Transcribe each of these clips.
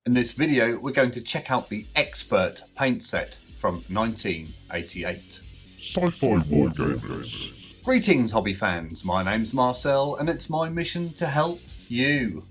In this video, we're going to check out the Expert paint set from 1988. Scifiwargamers. Greetings, hobby fans. My name's Marcel, and it's my mission to help you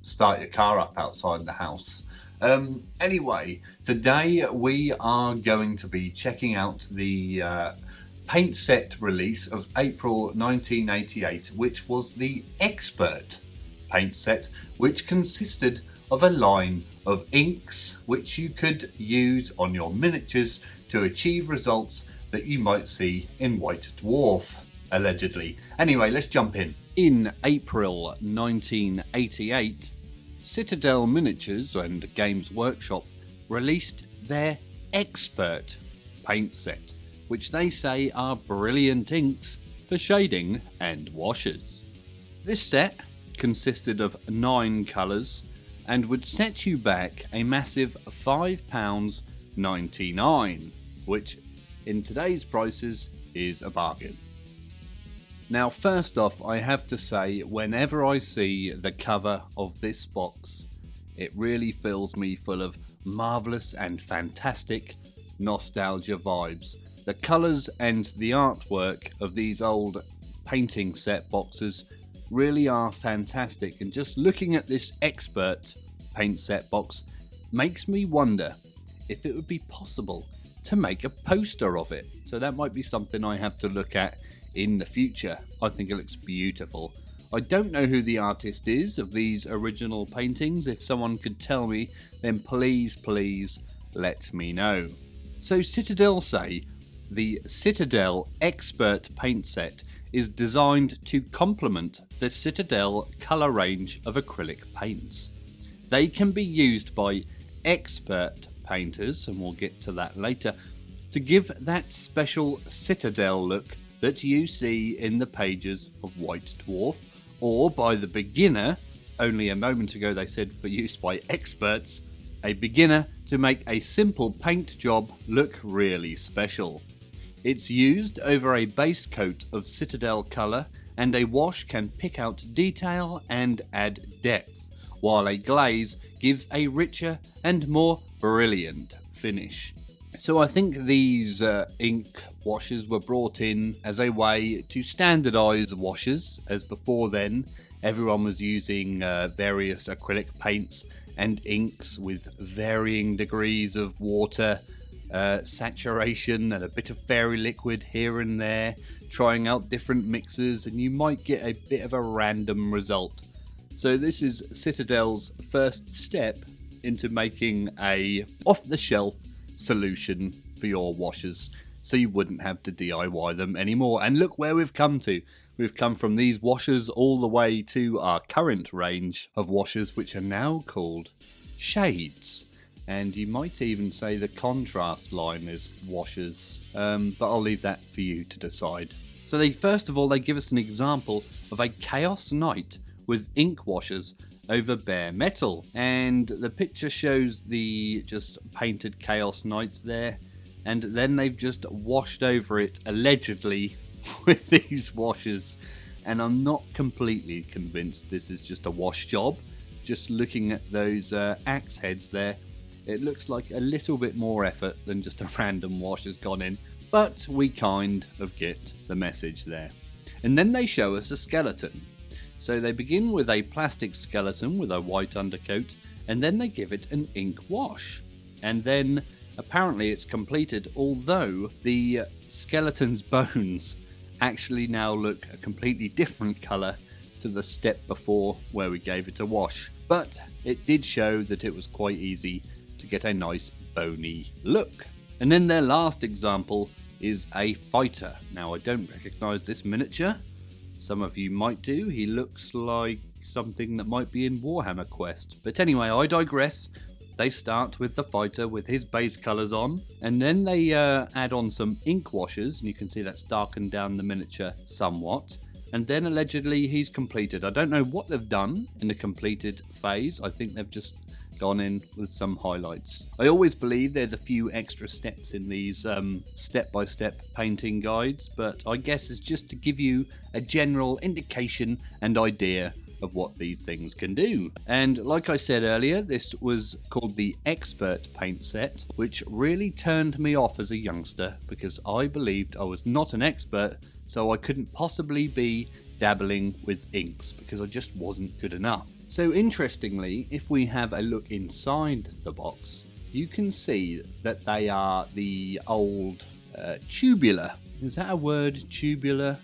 start your car up outside the house. Anyway, today we are going to be checking out the paint set release of April 1988, which was the Expert paint set, which consisted of a line of inks which you could use on your miniatures to achieve results that you might see in White Dwarf, allegedly. Anyway, let's jump in. In April 1988, Citadel Miniatures and Games Workshop released their Expert paint set, which they say are brilliant inks for shading and washes. This set consisted of 9 colours and would set you back a massive £5.99, which in today's prices is a bargain. Now, first off, I have to say, whenever I see the cover of this box, it really fills me full of marvellous and fantastic nostalgia vibes. The colours and the artwork of these old painting set boxes really are fantastic, and just looking at this Expert paint set box makes me wonder if it would be possible to make a poster of it. So that might be something I have to look at in the future. I think it looks beautiful. I don't know who the artist is of these original paintings. If someone could tell me, then please let me know. So Citadel say the Citadel Expert paint set is designed to complement the Citadel colour range of acrylic paints. They can be used by expert painters, and we'll get to that later, to give that special Citadel look that you see in the pages of White Dwarf, or by the beginner. Only a moment ago they said for use by experts, a beginner to make a simple paint job look really special. It's used over a base coat of Citadel colour, and a wash can pick out detail and add depth, while a glaze gives a richer and more brilliant finish. So I think these ink washes were brought in as a way to standardise washes, as before then everyone was using various acrylic paints and inks with varying degrees of water saturation and a bit of fairy liquid here and there, trying out different mixes, and you might get a bit of a random result. So this is Citadel's first step into making a off-the-shelf solution for your washers, so you wouldn't have to DIY them anymore. And look where we've come to. We've come from these washers all the way to our current range of washers, which are now called shades. And you might even say the contrast line is washers, but I'll leave that for you to decide. So first of all, they give us an example of a Chaos Knight with ink washers over bare metal, and the picture shows the just painted Chaos Knight there, and then they've just washed over it allegedly with these washers, and I'm not completely convinced this is just a wash job. Just looking at those axe heads there, it looks like a little bit more effort than just a random wash has gone in, but we kind of get the message there. And then they show us a skeleton. So they begin with a plastic skeleton with a white undercoat, and then they give it an ink wash. And then apparently it's completed, although the skeleton's bones actually now look a completely different colour to the step before where we gave it a wash. But it did show that it was quite easy to get a nice bony look. And then their last example is a fighter. Now, I don't recognise this miniature. Some of you might do. He looks like something that might be in Warhammer Quest. But anyway, I digress. They start with the fighter with his base colours on, and then they add on some ink washes, and you can see that's darkened down the miniature somewhat. And then allegedly he's completed. I don't know what they've done in the completed phase. I think they've just gone in with some highlights. I always believe there's a few extra steps in these step-by-step painting guides, but I guess it's just to give you a general indication and idea of what these things can do. And like I said earlier, this was called the Expert paint set, which really turned me off as a youngster because I believed I was not an expert, so I couldn't possibly be dabbling with inks because I just wasn't good enough. So interestingly, if we have a look inside the box, you can see that they are the old tubular, is that a word, tubular?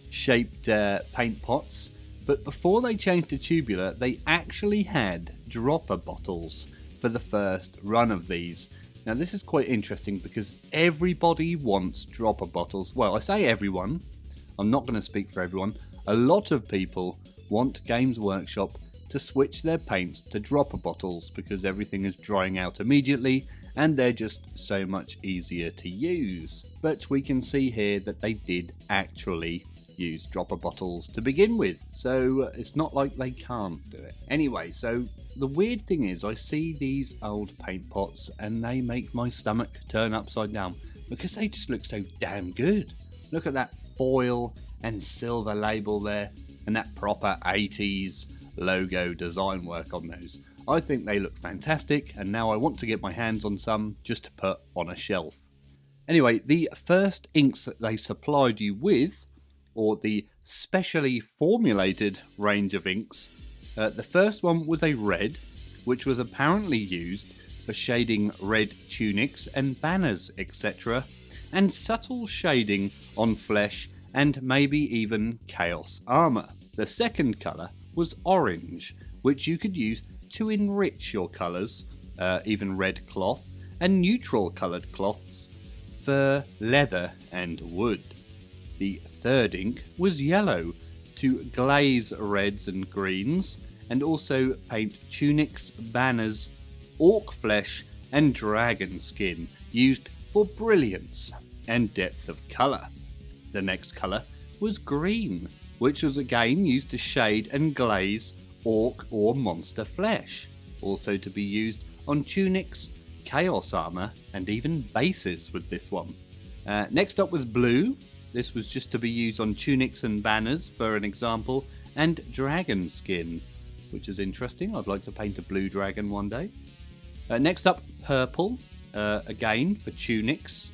Shaped paint pots. But before they changed to tubular, they actually had dropper bottles for the first run of these. Now this is quite interesting because everybody wants dropper bottles. Well, I say everyone, I'm not going to speak for everyone. A lot of people want Games Workshop to switch their paints to dropper bottles because everything is drying out immediately and they're just so much easier to use. But we can see here that they did actually use dropper bottles to begin with, so it's not like they can't do it. Anyway, so the weird thing is I see these old paint pots and they make my stomach turn upside down because they just look so damn good. Look at that foil and silver label there and that proper 80s logo design work on those. I think they look fantastic and now I want to get my hands on some just to put on a shelf. Anyway, the first inks that they supplied you with, or the specially formulated range of inks, the first one was a red, which was apparently used for shading red tunics and banners, etc., and subtle shading on flesh and maybe even chaos armor. The second colour was orange, which you could use to enrich your colours, even red cloth, and neutral coloured cloths, fur, leather and wood. The third ink was yellow, to glaze reds and greens, and also paint tunics, banners, orc flesh and dragon skin, used for brilliance and depth of colour. The next colour was green, which was again used to shade and glaze orc or monster flesh, also to be used on tunics, chaos armor and even bases with this one. Next up was blue. This was just to be used on tunics and banners for an example, and dragon skin, which is interesting. I'd like to paint a blue dragon one day. Next up, purple, again for tunics,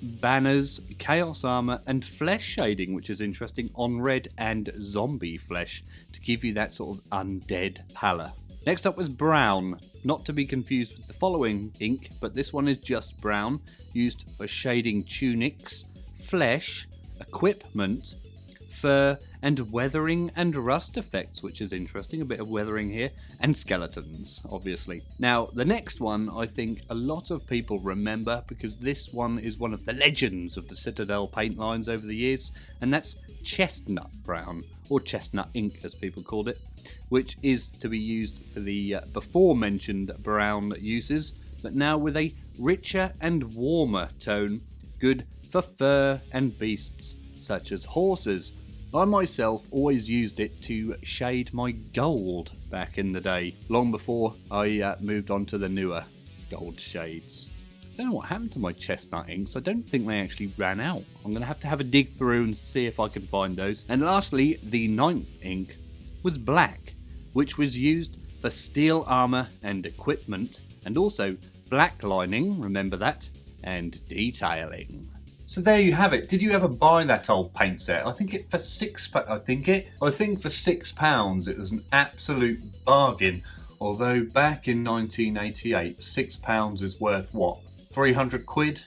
banners, chaos armor and flesh shading, which is interesting, on red and zombie flesh to give you that sort of undead pallor. Next up was brown, not to be confused with the following ink, but this one is just brown, used for shading tunics, flesh, equipment, fur and weathering and rust effects, which is interesting, a bit of weathering here, and skeletons, obviously. Now, the next one I think a lot of people remember because this one is one of the legends of the Citadel paint lines over the years, and that's chestnut brown, or chestnut ink as people called it, which is to be used for the before mentioned brown uses, but now with a richer and warmer tone, good for fur and beasts such as horses. I myself always used it to shade my gold back in the day, long before I moved on to the newer gold shades. I don't know what happened to my chestnut inks. I don't think they actually ran out. I'm going to have a dig through and see if I can find those. And lastly, the 9th ink was black, which was used for steel armor and equipment, and also black lining, remember that, and detailing. So there you have it. Did you ever buy that old paint set? I think for £6 it was an absolute bargain. Although back in 1988, £6 is worth what? 300 quid?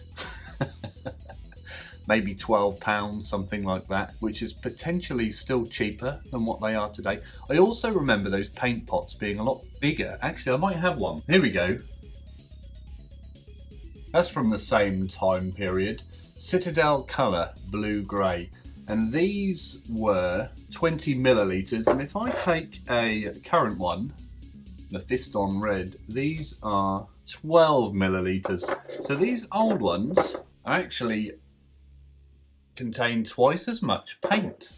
Maybe £12, something like that, which is potentially still cheaper than what they are today. I also remember those paint pots being a lot bigger. Actually, I might have one. Here we go. That's from the same time period. Citadel colour, blue-grey. And these were 20 millilitres. And if I take a current one, the Fiston Red, these are 12 millilitres. So these old ones actually contain twice as much paint.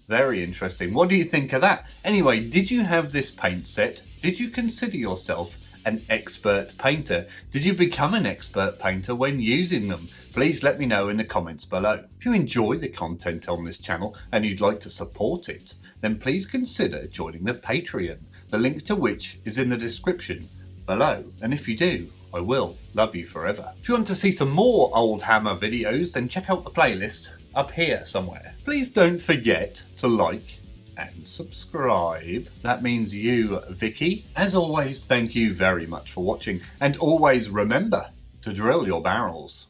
Very interesting. What do you think of that? Anyway, did you have this paint set? Did you consider yourself an expert painter? Did you become an expert painter when using them? Please let me know in the comments below. If you enjoy the content on this channel and you'd like to support it, then please consider joining the Patreon, the link to which is in the description below. And if you do, I will love you forever. If you want to see some more Oldhammer videos, then check out the playlist up here somewhere. Please don't forget to like and subscribe. That means you, Vicky. As always, thank you very much for watching, and always remember to drill your barrels.